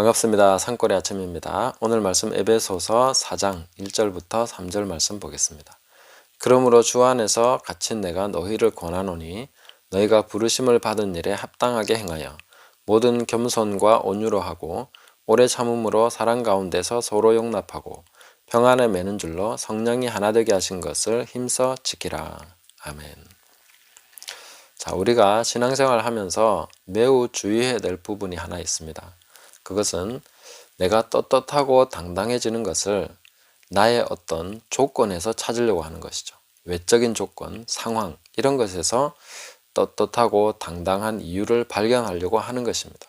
반갑습니다. 산골의 아침입니다. 오늘 말씀 에베소서 4장 1절부터 3절 말씀 보겠습니다. 그러므로 주 안에서 갇힌 내가 너희를 권하노니 너희가 부르심을 받은 일에 합당하게 행하여 모든 겸손과 온유로 하고 오래 참음으로 사랑 가운데서 서로 용납하고 평안에 매는 줄로 성령이 하나 되게 하신 것을 힘써 지키라. 아멘. 자, 우리가 신앙생활을 하면서 매우 주의해야 될 부분이 하나 있습니다. 그것은 내가 떳떳하고 당당해지는 것을 나의 어떤 조건에서 찾으려고 하는 것이죠. 외적인 조건, 상황 이런 것에서 떳떳하고 당당한 이유를 발견하려고 하는 것입니다.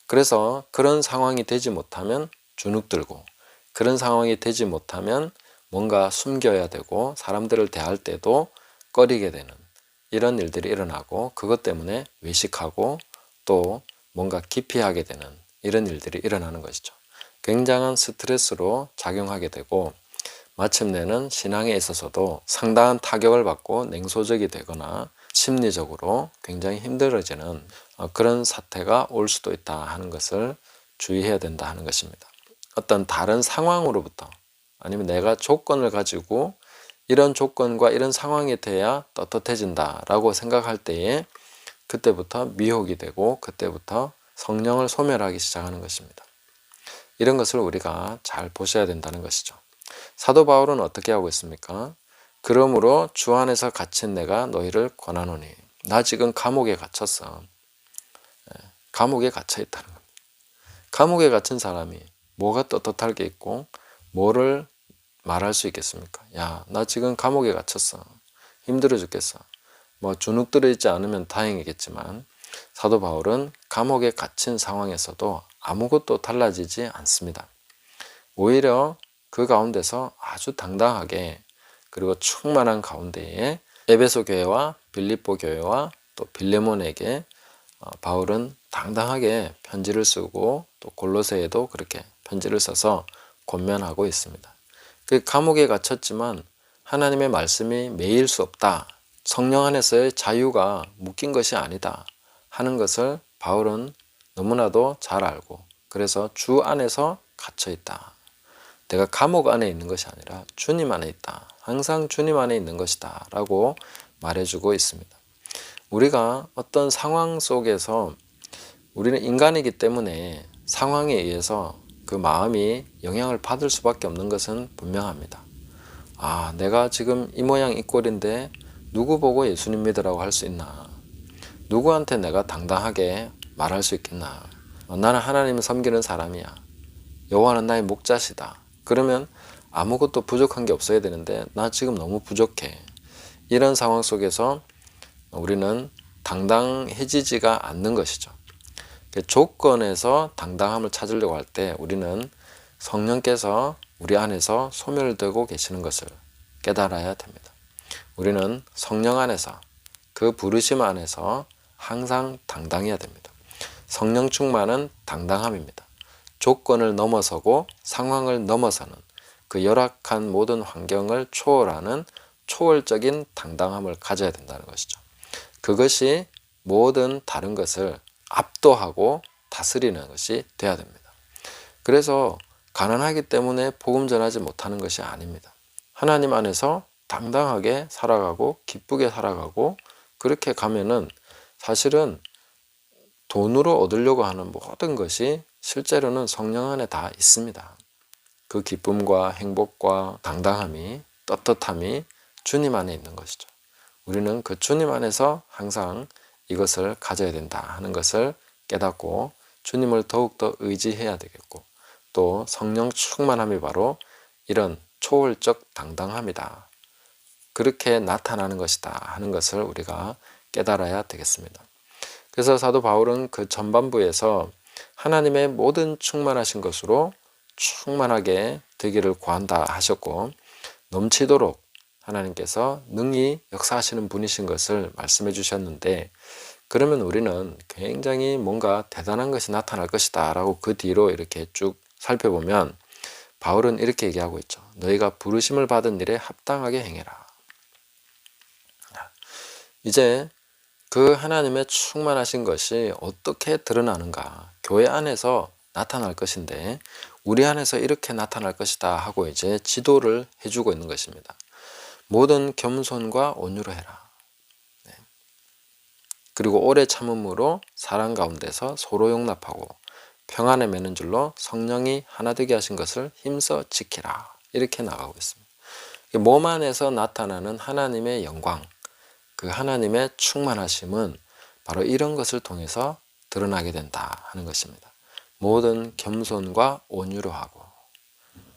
그래서 그런 상황이 되지 못하면 주눅들고 그런 상황이 되지 못하면 뭔가 숨겨야 되고 사람들을 대할 때도 꺼리게 되는 이런 일들이 일어나고 그것 때문에 외식하고 또 뭔가 기피하게 되는 이런 일들이 일어나는 것이죠. 굉장한 스트레스로 작용하게 되고 마침내는 신앙에 있어서도 상당한 타격을 받고 냉소적이 되거나 심리적으로 굉장히 힘들어지는 그런 사태가 올 수도 있다 하는 것을 주의해야 된다 하는 것입니다. 어떤 다른 상황으로부터 아니면 내가 조건을 가지고 이런 조건과 이런 상황이 돼야 떳떳해진다 라고 생각할 때에 그때부터 미혹이 되고 그때부터 성령을 소멸하기 시작하는 것입니다. 이런 것을 우리가 잘 보셔야 된다는 것이죠. 사도 바울은 어떻게 하고 있습니까? 그러므로 주 안에서 갇힌 내가 너희를 권하노니 나 지금 감옥에 갇혔어. 감옥에 갇혀 있다는 겁니다. 감옥에 갇힌 사람이 뭐가 떳떳할 게 있고 뭐를 말할 수 있겠습니까? 야, 나 지금 감옥에 갇혔어. 힘들어 죽겠어. 뭐 주눅 들어 있지 않으면 다행이겠지만 사도 바울은 감옥에 갇힌 상황에서도 아무것도 달라지지 않습니다. 오히려 그 가운데서 아주 당당하게 그리고 충만한 가운데에 에베소 교회와 빌립보 교회와 또 빌레몬에게 바울은 당당하게 편지를 쓰고 또 골로새에도 그렇게 편지를 써서 권면하고 있습니다. 그 감옥에 갇혔지만 하나님의 말씀이 매일 수 없다. 성령 안에서의 자유가 묶인 것이 아니다 하는 것을 바울은 너무나도 잘 알고 그래서 주 안에서 갇혀 있다. 내가 감옥 안에 있는 것이 아니라 주님 안에 있다. 항상 주님 안에 있는 것이다 라고 말해주고 있습니다. 우리가 어떤 상황 속에서 우리는 인간이기 때문에 상황에 의해서 그 마음이 영향을 받을 수밖에 없는 것은 분명합니다. 아, 내가 지금 이 모양 이 꼴인데 누구 보고 예수님 믿으라고 할 수 있나? 누구한테 내가 당당하게 말할 수 있겠나? 나는 하나님을 섬기는 사람이야. 여호와는 나의 목자시다. 그러면 아무것도 부족한 게 없어야 되는데 나 지금 너무 부족해. 이런 상황 속에서 우리는 당당해지지가 않는 것이죠. 조건에서 당당함을 찾으려고 할 때 우리는 성령께서 우리 안에서 소멸되고 계시는 것을 깨달아야 됩니다. 우리는 성령 안에서 그 부르심 안에서 항상 당당해야 됩니다. 성령 충만은 당당함입니다. 조건을 넘어서고 상황을 넘어서는 그 열악한 모든 환경을 초월하는 초월적인 당당함을 가져야 된다는 것이죠. 그것이 모든 다른 것을 압도하고 다스리는 것이 되어야 됩니다. 그래서 가난하기 때문에 복음 전하지 못하는 것이 아닙니다. 하나님 안에서 당당하게 살아가고 기쁘게 살아가고 그렇게 가면은 사실은 돈으로 얻으려고 하는 모든 것이 실제로는 성령 안에 다 있습니다. 그 기쁨과 행복과 당당함이 떳떳함이 주님 안에 있는 것이죠. 우리는 그 주님 안에서 항상 이것을 가져야 된다 하는 것을 깨닫고 주님을 더욱더 의지해야 되겠고 또 성령 충만함이 바로 이런 초월적 당당함이다. 그렇게 나타나는 것이다 하는 것을 우리가 깨달아야 되겠습니다. 그래서 사도 바울은 그 전반부에서 하나님의 모든 충만하신 것으로 충만하게 되기를 구한다 하셨고 넘치도록 하나님께서 능히 역사하시는 분이신 것을 말씀해 주셨는데 그러면 우리는 굉장히 뭔가 대단한 것이 나타날 것이다 라고 그 뒤로 이렇게 쭉 살펴보면 바울은 이렇게 얘기하고 있죠. 너희가 부르심을 받은 일에 합당하게 행해라. 이제 그 하나님의 충만하신 것이 어떻게 드러나는가? 교회 안에서 나타날 것인데 우리 안에서 이렇게 나타날 것이다 하고 이제 지도를 해주고 있는 것입니다. 모든 겸손과 온유로 해라. 그리고 오래 참음으로 사랑 가운데서 서로 용납하고 평안에 매는 줄로 성령이 하나 되게 하신 것을 힘써 지키라. 이렇게 나가고 있습니다. 몸 안에서 나타나는 하나님의 영광, 그 하나님의 충만하심은 바로 이런 것을 통해서 드러나게 된다 하는 것입니다. 모든 겸손과 온유로 하고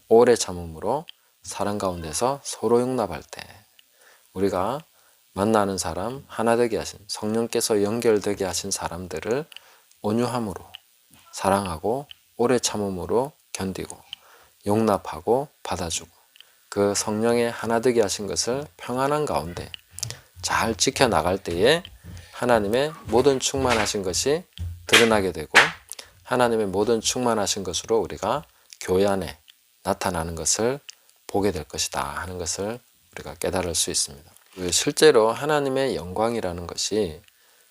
오래 참음으로 사랑 가운데서 서로 용납할 때 우리가 만나는 사람, 하나 되게 하신 성령께서 연결되게 하신 사람들을 온유함으로 사랑하고 오래 참음으로 견디고 용납하고 받아주고 그 성령의 하나 되게 하신 것을 평안한 가운데 잘 지켜나갈 때에 하나님의 모든 충만하신 것이 드러나게 되고 하나님의 모든 충만하신 것으로 우리가 교회 안에 나타나는 것을 보게 될 것이다 하는 것을 우리가 깨달을 수 있습니다. 실제로 하나님의 영광이라는 것이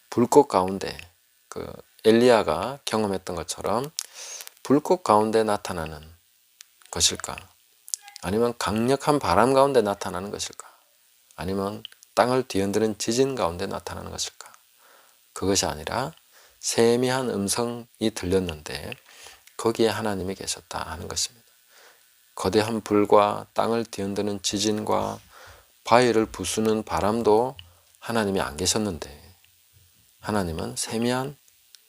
불꽃 가운데 엘리야가 경험했던 것처럼 불꽃 가운데 나타나는 것일까? 아니면 강력한 바람 가운데 나타나는 것일까? 아니면 땅을 뒤흔드는 지진 가운데 나타나는 것일까? 그것이 아니라 세미한 음성이 들렸는데 거기에 하나님이 계셨다 하는 것입니다. 거대한 불과 땅을 뒤흔드는 지진과 바위를 부수는 바람도 하나님이 안 계셨는데 하나님은 세미한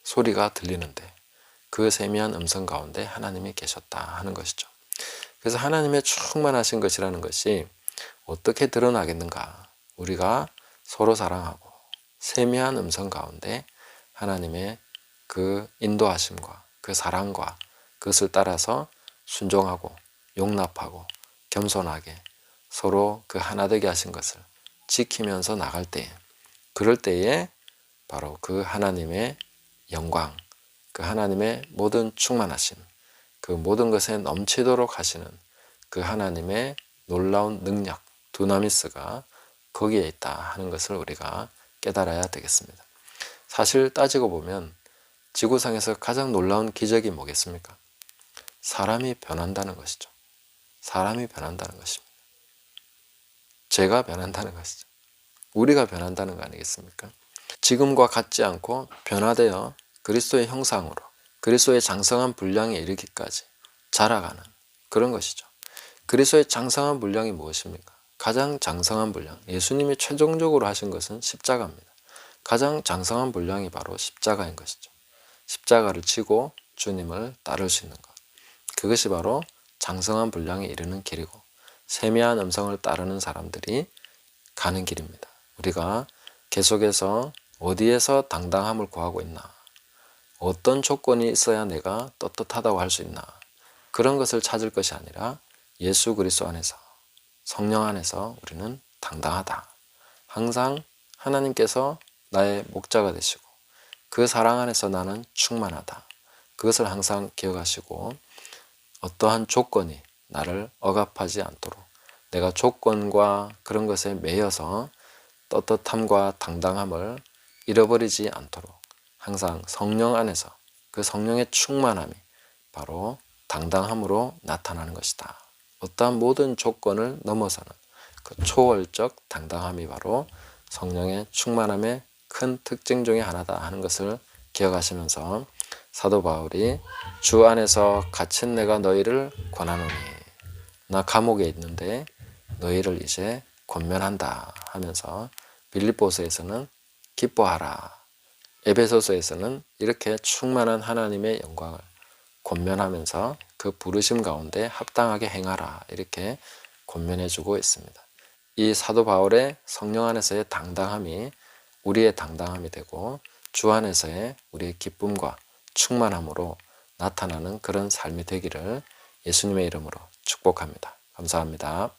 소리가 들리는데 그 세미한 음성 가운데 하나님이 계셨다 하는 것이죠. 그래서 하나님의 충만하신 것이라는 것이 어떻게 드러나겠는가? 우리가 서로 사랑하고 세미한 음성 가운데 하나님의 그 인도하심과 그 사랑과 그것을 따라서 순종하고 용납하고 겸손하게 서로 그 하나 되게 하신 것을 지키면서 나갈 때에 그럴 때에 바로 그 하나님의 영광, 그 하나님의 모든 충만하심, 그 모든 것에 넘치도록 하시는 그 하나님의 놀라운 능력, 두나미스가 거기에 있다 하는 것을 우리가 깨달아야 되겠습니다. 사실 따지고 보면 지구상에서 가장 놀라운 기적이 뭐겠습니까? 사람이 변한다는 것이죠. 사람이 변한다는 것입니다. 제가 변한다는 것이죠. 우리가 변한다는 거 아니겠습니까? 지금과 같지 않고 변화되어 그리스도의 형상으로 그리스도의 장성한 분량에 이르기까지 자라가는 그런 것이죠. 그리스도의 장성한 분량이 무엇입니까? 가장 장성한 분량, 예수님이 최종적으로 하신 것은 십자가입니다. 가장 장성한 분량이 바로 십자가인 것이죠. 십자가를 지고 주님을 따를 수 있는 것. 그것이 바로 장성한 분량에 이르는 길이고 세미한 음성을 따르는 사람들이 가는 길입니다. 우리가 계속해서 어디에서 당당함을 구하고 있나? 어떤 조건이 있어야 내가 떳떳하다고 할 수 있나? 그런 것을 찾을 것이 아니라 예수 그리스도 안에서 성령 안에서 우리는 당당하다. 항상 하나님께서 나의 목자가 되시고 그 사랑 안에서 나는 충만하다. 그것을 항상 기억하시고 어떠한 조건이 나를 억압하지 않도록 내가 조건과 그런 것에 매여서 떳떳함과 당당함을 잃어버리지 않도록 항상 성령 안에서 그 성령의 충만함이 바로 당당함으로 나타나는 것이다. 어떠한 모든 조건을 넘어서는 그 초월적 당당함이 바로 성령의 충만함의 큰 특징 중에 하나다 하는 것을 기억하시면서 사도 바울이 주 안에서 갇힌 내가 너희를 권하노니 나 감옥에 있는데 너희를 이제 권면한다 하면서 빌립보서에서는 기뻐하라, 에베소서에서는 이렇게 충만한 하나님의 영광을 권면하면서 그 부르심 가운데 합당하게 행하라 이렇게 권면해주고 있습니다. 이 사도 바울의 성령 안에서의 당당함이 우리의 당당함이 되고 주 안에서의 우리의 기쁨과 충만함으로 나타나는 그런 삶이 되기를 예수님의 이름으로 축복합니다. 감사합니다.